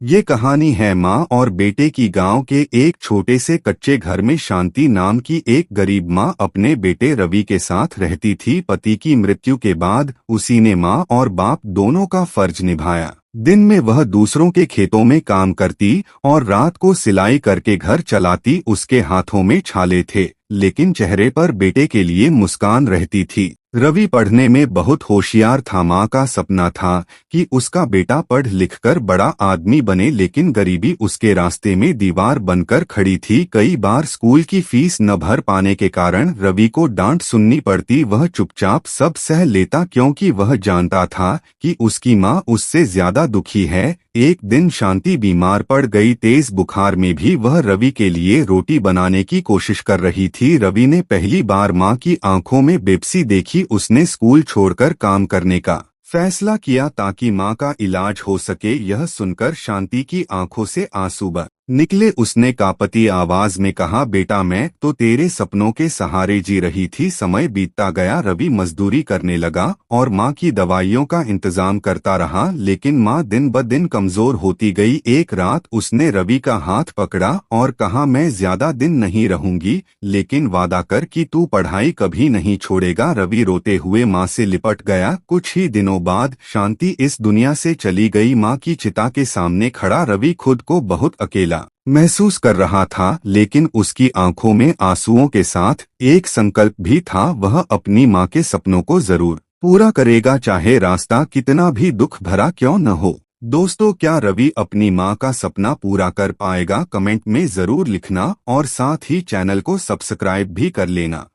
ये कहानी है माँ और बेटे की। गांव के एक छोटे से कच्चे घर में शांति नाम की एक गरीब माँ अपने बेटे रवि के साथ रहती थी। पति की मृत्यु के बाद उसी ने माँ और बाप दोनों का फर्ज निभाया। दिन में वह दूसरों के खेतों में काम करती और रात को सिलाई करके घर चलाती। उसके हाथों में छाले थे, लेकिन चेहरे पर बेटे के लिए मुस्कान रहती थी। रवि पढ़ने में बहुत होशियार था। माँ का सपना था कि उसका बेटा पढ़ लिखकर बड़ा आदमी बने, लेकिन गरीबी उसके रास्ते में दीवार बनकर खड़ी थी। कई बार स्कूल की फीस न भर पाने के कारण रवि को डांट सुननी पड़ती। वह चुपचाप सब सह लेता, क्योंकि वह जानता था कि उसकी माँ उससे ज्यादा दुखी है। एक दिन शांति बीमार पड़ गई। तेज बुखार में भी वह रवि के लिए रोटी बनाने की कोशिश कर रही थी। रवि ने पहली बार माँ की आंखों में बेबसी देखी। उसने स्कूल छोड़कर काम करने का फैसला किया ताकि माँ का इलाज हो सके। यह सुनकर शांति की आंखों से आंसू निकले। उसने कांपती आवाज में कहा, बेटा मैं तो तेरे सपनों के सहारे जी रही थी। समय बीतता गया। रवि मजदूरी करने लगा और माँ की दवाइयों का इंतजाम करता रहा, लेकिन माँ दिन ब दिन कमजोर होती गई। एक रात उसने रवि का हाथ पकड़ा और कहा, मैं ज्यादा दिन नहीं रहूंगी, लेकिन वादा कर कि तू पढ़ाई कभी नहीं छोड़ेगा। रवि रोते हुए माँ से लिपट गया। कुछ ही दिनों बाद शांति इस दुनिया से चली गई। माँ की चिता के सामने खड़ा रवि खुद को बहुत अकेला महसूस कर रहा था, लेकिन उसकी आंखों में आंसुओं के साथ एक संकल्प भी था। वह अपनी माँ के सपनों को जरूर पूरा करेगा, चाहे रास्ता कितना भी दुख भरा क्यों न हो। दोस्तों, क्या रवि अपनी माँ का सपना पूरा कर पाएगा? कमेंट में जरूर लिखना और साथ ही चैनल को सब्सक्राइब भी कर लेना।